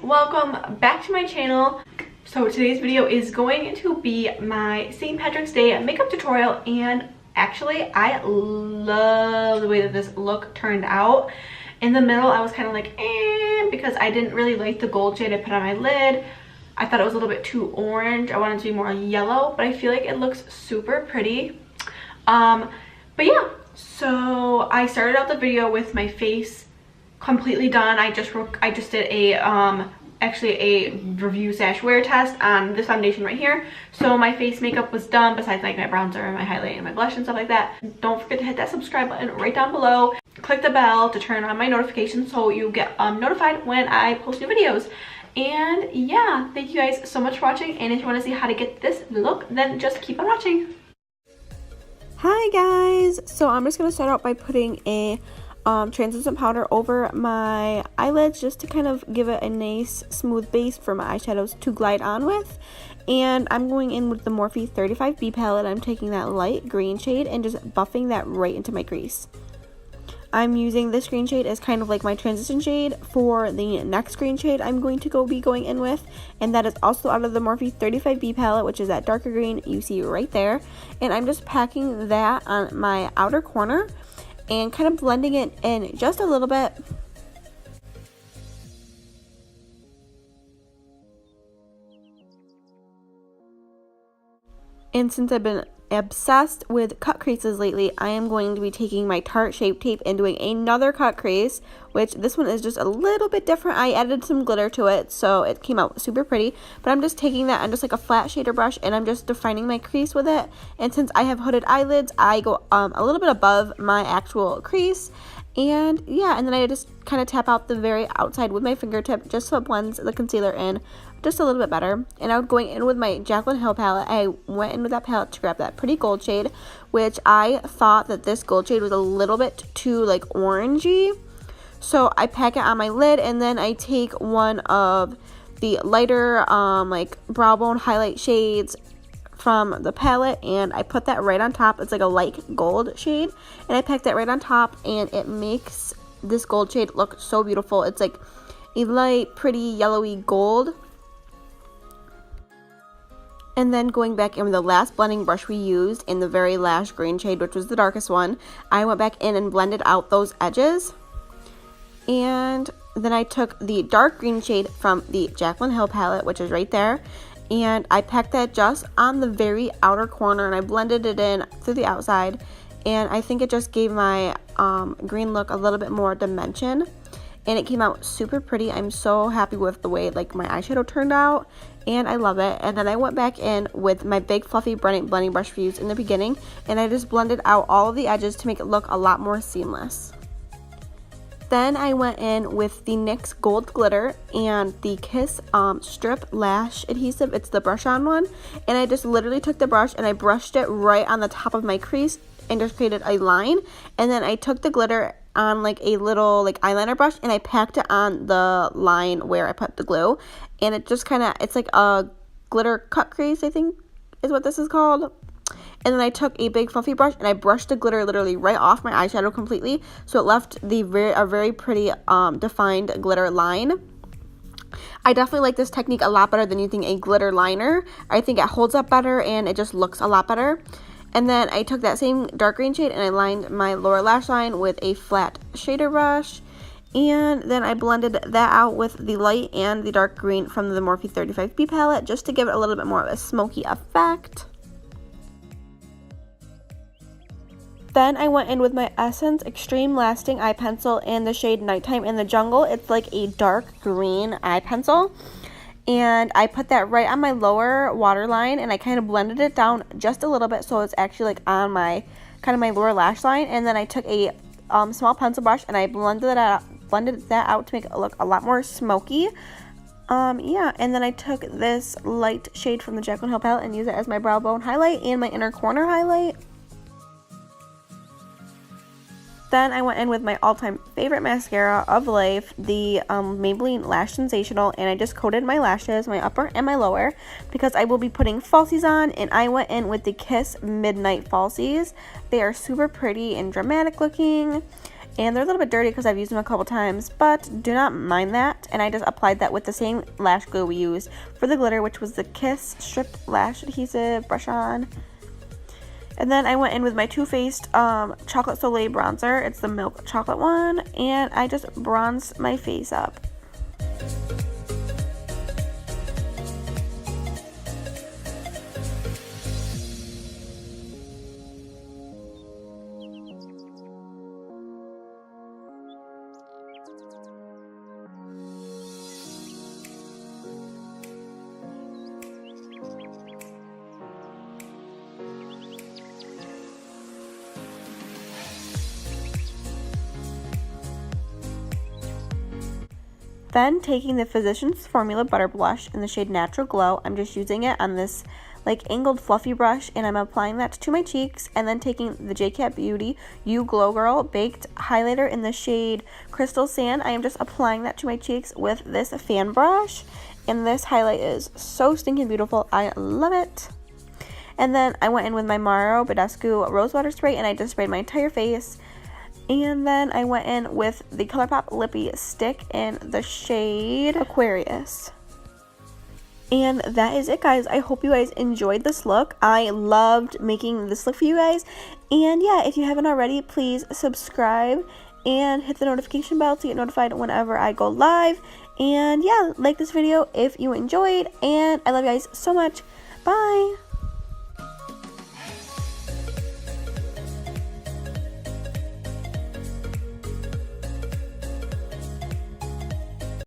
welcome back to my channel. So today's video is going to be my St. Patrick's Day makeup tutorial, and actually I love the way that this look turned out. In the middle I was kind of like because I didn't really like the gold shade I put on my lid. I thought it was a little bit too orange. I wanted it to be more yellow, but I feel like it looks super pretty. But yeah, so I started out the video with my face completely done. I just did a actually a review / wear test on this foundation right here. So my face makeup was done, besides like my bronzer and my highlight and my blush and stuff like that. Don't forget to hit that subscribe button right down below. Click the bell to turn on my notifications so you get notified when I post new videos. And yeah, thank you guys so much for watching, and if you want to see how to get this look, then just keep on watching. Hi guys, so I'm just going to start out by putting a translucent powder over my eyelids just to kind of give it a nice smooth base for my eyeshadows to glide on with. And I'm going in with the Morphe 35B palette. I'm taking that light green shade and just buffing that right into my crease. I'm using this green shade as kind of like my transition shade for the next green shade I'm going to be going in with, and that is also out of the Morphe 35B palette, which is that darker green you see right there. And I'm just packing that on my outer corner and kind of blending it in just a little bit. And since I've been obsessed with cut creases lately, I am going to be taking my Tarte Shape Tape and doing another cut crease, which this one is just a little bit different. I added some glitter to it, so it came out super pretty. But I'm just taking that on just like a flat shader brush, and I'm just defining my crease with it. And since I have hooded eyelids, I go a little bit above my actual crease. And yeah, and then I just kind of tap out the very outside with my fingertip just so it blends the concealer in just a little bit better. And I was going in with my Jaclyn Hill palette. I went in with that palette to grab that pretty gold shade, which I thought that this gold shade was a little bit too like orangey. So I pack it on my lid, and then I take one of the lighter like brow bone highlight shades from the palette, and I put that right on top. It's like a light gold shade, and I pack that right on top, and it makes this gold shade look so beautiful. It's like a light pretty yellowy gold. And then going back in with the last blending brush we used in the very last green shade, which was the darkest one, I went back in and blended out those edges. And then I took the dark green shade from the Jaclyn Hill palette, which is right there, and I packed that just on the very outer corner, and I blended it in through the outside, and I think it just gave my green look a little bit more dimension, and it came out super pretty. I'm so happy with the way like my eyeshadow turned out, and I love it. And then I went back in with my big fluffy blending brush we used in the beginning, and I just blended out all of the edges to make it look a lot more seamless. Then I went in with the NYX Gold Glitter and the Kiss Strip Lash Adhesive. It's the brush-on one. And I just literally took the brush and I brushed it right on the top of my crease and just created a line. And then I took the glitter on like a little like eyeliner brush, and I packed it on the line where I put the glue. And it just kind of, it's like a glitter cut crease, I think is what this is called. And then I took a big fluffy brush and I brushed the glitter literally right off my eyeshadow completely, so it left a very pretty defined glitter line. I definitely like this technique a lot better than using a glitter liner. I think it holds up better and it just looks a lot better. And then I took that same dark green shade and I lined my lower lash line with a flat shader brush. And then I blended that out with the light and the dark green from the Morphe 35B palette just to give it a little bit more of a smoky effect. Then I went in with my Essence Extreme Lasting Eye Pencil in the shade Nighttime in the Jungle. It's like a dark green eye pencil. And I put that right on my lower waterline, and I kind of blended it down just a little bit so it's actually like on my kind of my lower lash line. And then I took a small pencil brush and I blended that out to make it look a lot more smoky. Yeah, and then I took this light shade from the Jaclyn Hill palette and used it as my brow bone highlight and my inner corner highlight. Then I went in with my all-time favorite mascara of life, the Maybelline Lash Sensational, and I just coated my lashes, my upper and my lower, because I will be putting falsies on, and I went in with the Kiss Midnight Falsies. They are super pretty and dramatic looking, And they're a little bit dirty because I've used them a couple times, but do not mind that. And I just applied that with the same lash glue we used for the glitter, which was the Kiss Stripped Lash Adhesive Brush On. And then I went in with my Too Faced Chocolate Soleil bronzer. It's the milk chocolate one. And I just bronzed my face up. Then taking the Physicians Formula Butter Blush in the shade Natural Glow, I'm just using it on this like angled fluffy brush, and I'm applying that to my cheeks. And then taking the JCat Beauty You Glow Girl Baked Highlighter in the shade Crystal Sand, I am just applying that to my cheeks with this fan brush. And this highlight is so stinking beautiful. I love it. And then I went in with my Maro Badescu Rose Water Spray, and I just sprayed my entire face. And then I went in with the ColourPop Lippy Stick in the shade Aquarius. And that is it, guys. I hope you guys enjoyed this look. I loved making this look for you guys. And yeah, if you haven't already, please subscribe and hit the notification bell to get notified whenever I go live. And yeah, like this video if you enjoyed. And I love you guys so much. Bye!